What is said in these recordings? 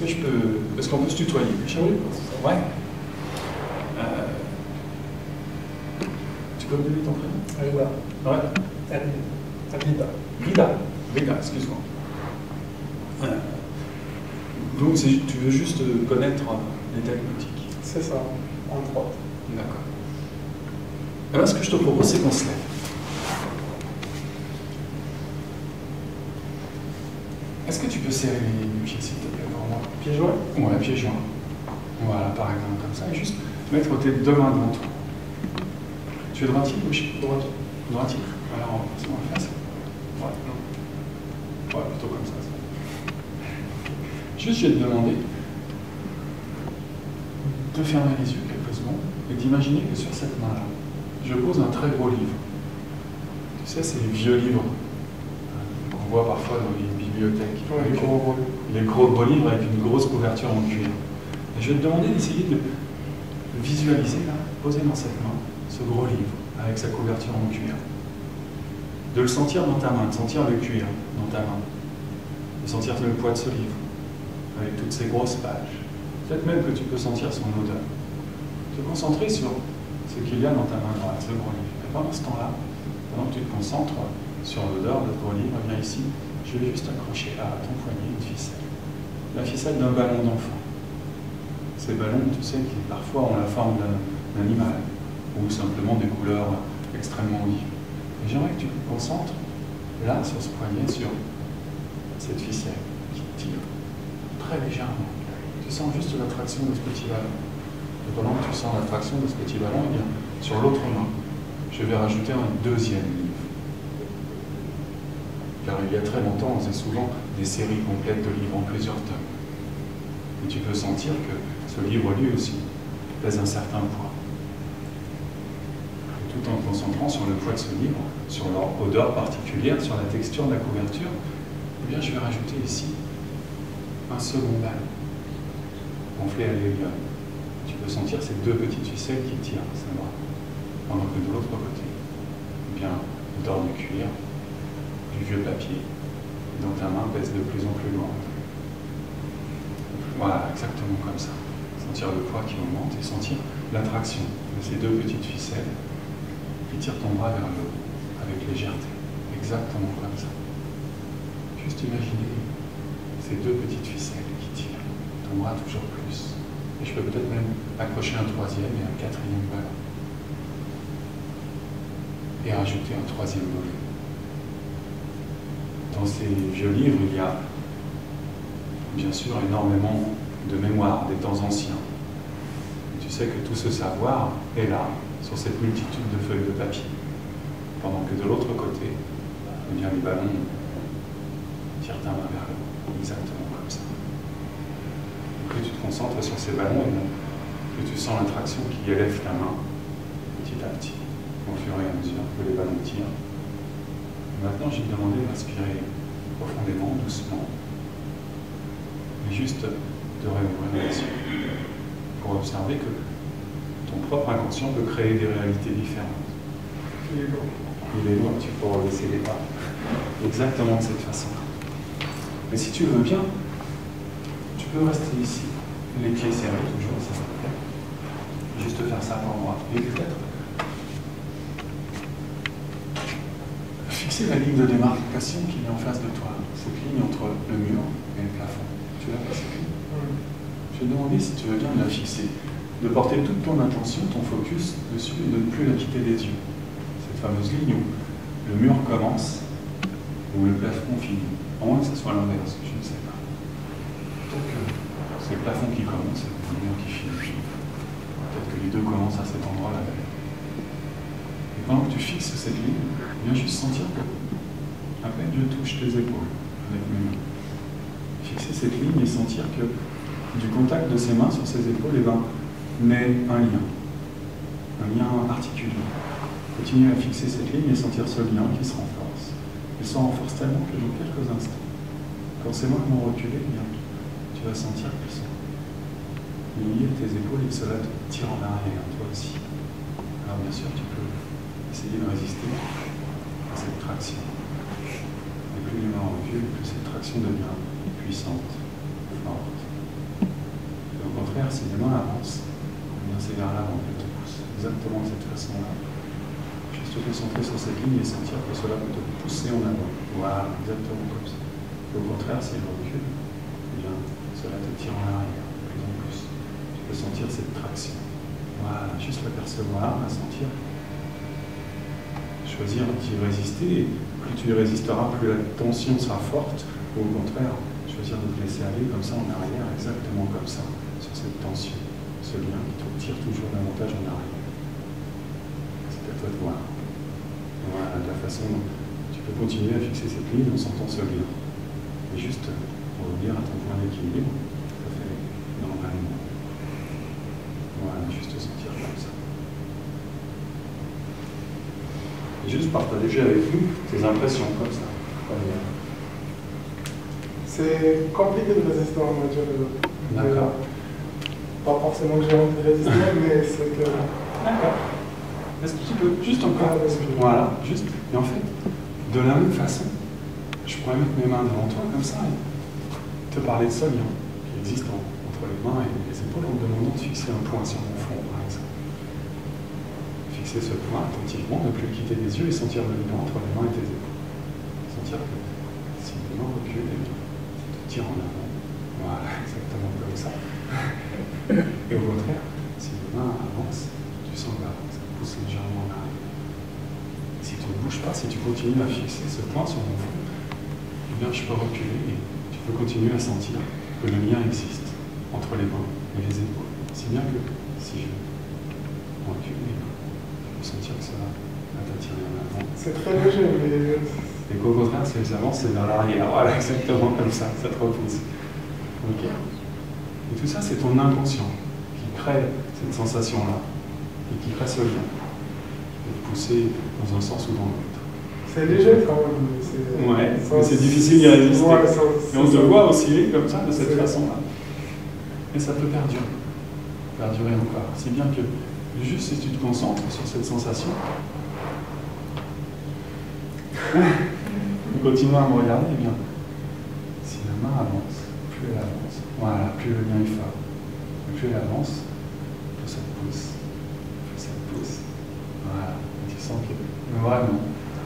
Est-ce qu'on peut se tutoyer? Oui. Ouais. Tu peux me donner ton prénom? Voilà. Ouais. Rida. Rida, excuse-moi. Donc tu veux juste connaître les diagnostics. C'est ça, entre autres. D'accord. Alors ce que je te propose, c'est qu'on se lève. Est-ce que tu peux serrer les pieds, s'il te plaît, pour moi? Pieds joints? Ouais, pieds joints. Voilà, par exemple, comme ça. Et juste mettre tes deux mains devant toi. Tu es droitier ou gaucher? Droitier. Droitier. Alors, on va faire ça. Ouais, non. Ouais, plutôt comme ça. Juste, je vais te demander de fermer les yeux quelques secondes et d'imaginer que sur cette main-là, je pose un très gros livre. Tu sais, c'est les vieux livres qu'on voit parfois dans les bibliothèques. Ouais, les gros livres avec une grosse couverture en cuir. Et je vais te demander d'essayer de visualiser, là, poser dans cette main, ce gros livre avec sa couverture en cuir. De le sentir dans ta main, de sentir le cuir dans ta main. De sentir le poids de ce livre, avec toutes ces grosses pages. Peut-être même que tu peux sentir son odeur. Te concentrer sur ce qu'il y a dans ta main droite, ce gros livre. Et pendant ce temps-là, pendant que tu te concentres sur l'odeur de ce gros livre, viens ici, je vais juste accrocher à ton poignet une ficelle. La ficelle d'un ballon d'enfant. Ces ballons, tu sais, qui parfois ont la forme d'un animal, ou simplement des couleurs extrêmement vives. Et j'aimerais que tu te concentres, là, sur ce poignet, sur cette ficelle qui tire très légèrement. Tu sens juste l'attraction de ce petit ballon. Et pendant que tu sens l'attraction de ce petit ballon, eh bien, sur l'autre main, je vais rajouter un deuxième livre. Car il y a très longtemps, on faisait souvent des séries complètes de livres en plusieurs tomes. Et tu peux sentir que ce livre, lui aussi, pèse un certain poids. Et tout en te concentrant sur le poids de ce livre, sur leur odeur particulière, sur la texture de la couverture, eh bien, je vais rajouter ici un second ballon, gonflé à l'hélium. Tu peux sentir ces deux petites ficelles qui tirent, ça va. Pendant que de l'autre côté, eh bien, l'odeur du cuir, du vieux papier, dans ta main pèse de plus en plus loin. Voilà, exactement comme ça. Sentir le poids qui augmente et sentir l'attraction de ces deux petites ficelles qui tirent ton bras vers le haut avec légèreté. Exactement comme ça. Juste imaginer ces deux petites ficelles qui tirent ton bras toujours plus. Et je peux peut-être même accrocher un troisième et un quatrième ballon. Et rajouter un troisième volet. Dans ces vieux livres, il y a bien sûr énormément de mémoire des temps anciens. Et tu sais que tout ce savoir est là, sur cette multitude de feuilles de papier. Pendant que de l'autre côté, eh bien, les ballons tirent ta main vers le haut, exactement comme ça. Et plus tu te concentres sur ces ballons, plus tu sens l'attraction qui élève ta main petit à petit, au fur et à mesure que les ballons tirent. Maintenant, j'ai demandé d'inspirer profondément, doucement, et juste de réouvrir les yeux pour observer que ton propre inconscient peut créer des réalités différentes. Il est lourd, tu peux rebaisser les pas. Exactement de cette façon. Mais si tu veux bien, tu peux rester ici, les pieds serrés toujours, ça va plaît. Juste faire ça pour moi. Et peut-être fixer la ligne de démarcation qui est en face de toi, cette ligne entre le mur et le plafond. Tu l'as pas, cette ligne? Je vais te demander si tu veux bien de la fixer, de porter toute ton attention, ton focus dessus et de ne plus la quitter des yeux. Cette fameuse ligne où le mur commence, où le plafond finit. À moins que ce soit l'inverse, je ne sais pas. Peut-être que c'est le plafond qui commence et le mur qui finit. Peut-être que les deux commencent à cet endroit-là. Et pendant que tu fixes cette ligne, viens juste sentir que, à peine je touche tes épaules avec mes mains. Fixer cette ligne et sentir que du contact de ses mains sur ses épaules, eh ben, naît un lien particulier. Continuez à fixer cette ligne et sentir ce lien qui se renforce. Il se renforce tellement que dans quelques instants, quand ces mains vont reculer, eh bien, tu vas sentir qu'elles sont liées à tes épaules et que cela te tire en arrière, toi aussi. Alors bien sûr, tu peux essayer de résister à cette traction. Et plus les mains reculent, plus cette traction devient puissante, forte. contraire, si les mains avancent, eh bien c'est vers l'avant qu'elles te poussent, exactement de cette façon-là. Juste te concentrer sur cette ligne et sentir que cela peut te pousser en avant. Voilà, exactement comme ça. Et au contraire, si je recule, eh bien cela te tire en arrière, de plus en plus. Tu peux sentir cette traction. Voilà, juste l'apercevoir, la sentir. Choisir d'y résister, et plus tu y résisteras, plus la tension sera forte, ou au contraire, choisir de te laisser aller comme ça en arrière, exactement comme ça, sur cette tension, ce lien qui te tire toujours davantage en arrière. C'est à toi de voir. Voilà, de la façon dont tu peux continuer à fixer cette ligne en sentant ce lien. Et juste revenir à ton point d'équilibre, tout à fait normalement. Voilà, juste sentir comme ça. Et juste partager avec nous tes impressions comme ça. C'est compliqué de résister en nature. D'accord. Pas forcément que j'ai envie de résister, mais c'est que... D'accord. Est-ce que tu peux juste encore... Voilà, juste. Et en fait, de la même façon, je pourrais mettre mes mains devant toi comme ça et te parler de ce lien qui existe entre les mains et les épaules en demandant de fixer un point sur mon front, par exemple. Fixer ce point attentivement, ne plus le quitter des yeux et sentir le lien entre les mains et tes épaules. Sentir que si les mains reculent, tu te tires en avant. Voilà, exactement comme ça. Et au contraire, si les mains avancent, tu sens que ça pousse légèrement en arrière. Si tu ne bouges pas, si tu continues à fixer ce point sur mon front, eh bien je peux reculer et tu peux continuer à sentir que le lien existe entre les mains et les épaules. Si bien que si je recule, je peux sentir que ça va t'attirer en avant. C'est très léger, mais... Et qu'au contraire, si elles avancent, c'est vers l'arrière. Voilà, exactement comme ça te repousse. Ok. Et tout ça, c'est ton inconscient qui crée cette sensation-là et qui crée ce lien. De te pousser dans un sens ou dans l'autre. C'est léger quand même. Ouais, mais c'est difficile d'y résister. Ouais, et on te voit osciller comme ça, de cette façon-là. Et ça peut perdurer. Perdurer encore. Si bien que, juste si tu te concentres sur cette sensation, en continuant à me regarder, eh bien, si la main avance, plus elle avance, voilà, plus le lien est fort. Et plus elle avance, plus ça te pousse. Plus ça te pousse. Voilà. Et tu sens que vraiment,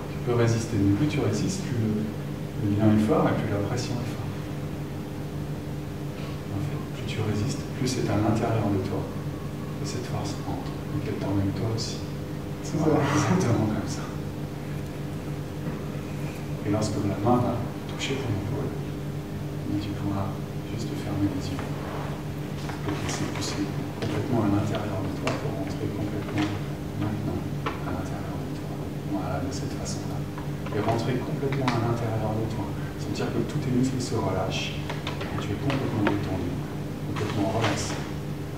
tu peux résister. Mais plus tu résistes, plus le lien est fort et plus la pression est forte. En fait, plus tu résistes, plus c'est à l'intérieur de toi que cette force entre et qu'elle t'emmène toi aussi. C'est voilà, exactement comme ça. Et lorsque la main va toucher ton épaule, tu pourras juste fermer les yeux et laisser pousser complètement à l'intérieur de toi pour rentrer complètement maintenant à l'intérieur de toi. Voilà, de cette façon-là. Et rentrer complètement à l'intérieur de toi. Sentir que tous tes muscles se relâchent et tu es complètement détendu, complètement relaxé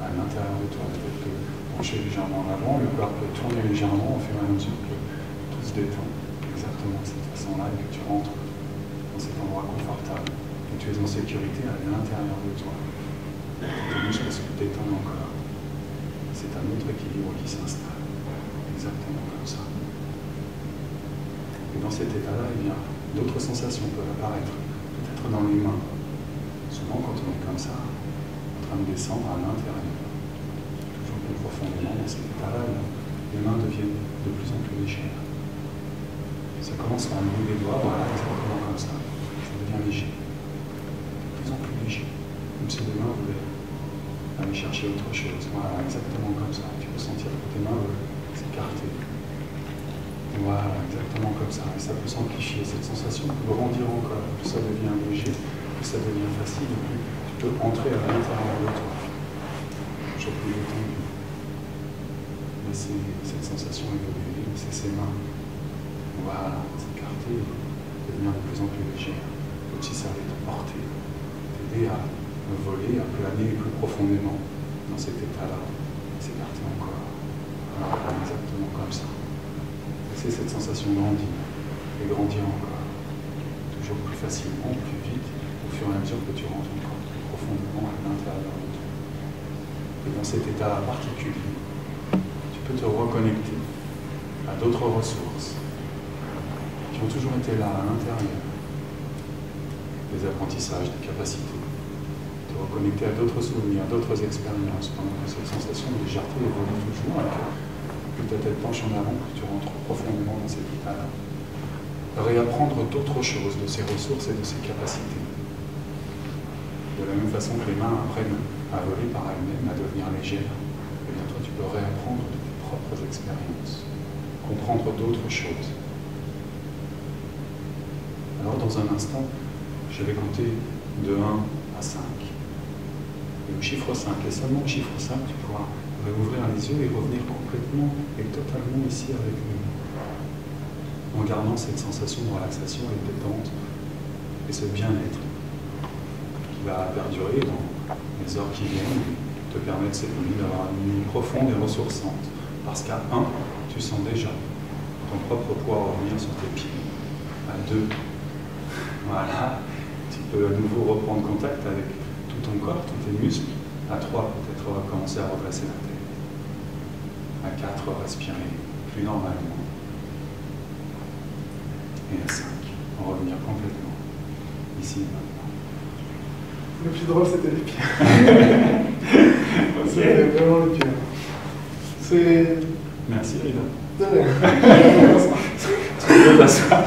à l'intérieur de toi. Peut-être que pencher légèrement en avant, le corps peut tourner légèrement au fur et à mesure que tout se détend. Exactement de cette façon-là, et que tu rentres dans cet endroit confortable, et tu es en sécurité à l'intérieur de toi. Tes muscles se détendent encore. C'est un autre équilibre qui s'installe. Exactement comme ça. Et dans cet état-là, eh bien, d'autres sensations peuvent apparaître, peut-être dans les mains. Souvent, quand on est comme ça, en train de descendre à l'intérieur, toujours plus profondément dans cet état-là, les mains deviennent de plus en plus légères. Ça commence par le bout des doigts, voilà, exactement comme ça. Ça devient léger. De plus en plus léger. Comme si les mains voulaient aller chercher autre chose. Voilà, exactement comme ça. Tu peux sentir que tes mains veulent s'écarter. Voilà, exactement comme ça. Et ça peut s'amplifier. Cette sensation peut grandir encore. Plus ça devient léger, plus ça devient facile, plus tu peux entrer à l'intérieur de toi. Toujours plus détendu. Laisser cette sensation évoluer, laisser ses mains. Voilà, s'écarter, devenir de plus en plus légère, comme si ça allait te porter, t'aider à voler, à planer plus profondément dans cet état-là, s'écarter encore. Voilà, exactement comme ça. Laisser cette sensation grandir, et grandir encore, toujours plus facilement, plus vite, au fur et à mesure que tu rentres encore plus profondément à l'intérieur de toi. Et dans cet état particulier, tu peux te reconnecter à d'autres ressources qui ont toujours été là à l'intérieur, des apprentissages, des capacités, te te reconnecter à d'autres souvenirs, d'autres expériences, pendant que cette sensation de légèreté évolue toujours, et que plus ta tête penche en avant, plus tu rentres profondément dans cet état-là. Réapprendre d'autres choses, de ses ressources et de ses capacités. De la même façon que les mains apprennent à voler par elles-mêmes, à devenir légères, eh bien toi tu peux réapprendre de tes propres expériences, comprendre d'autres choses. Alors dans un instant, je vais compter de 1 à 5. Et au chiffre 5, et seulement au chiffre 5, tu pourras réouvrir les yeux et revenir complètement et totalement ici avec nous, en gardant cette sensation de relaxation et de détente et ce bien-être qui va perdurer dans les heures qui viennent et te permettre cette nuit d'avoir une nuit profonde et ressourçante. Parce qu'à 1, tu sens déjà ton propre poids revenir sur tes pieds. À 2, voilà, tu peux à nouveau reprendre contact avec tout ton corps, tous tes muscles. À 3, peut-être commencer à redresser la tête. À 4, respirer plus normalement. Et à 5, revenir complètement, ici et maintenant. Le plus drôle, c'était les pieds. C'était vraiment les pieds. C'est... Merci, Rida. De rien. Tu peux t'asseoir.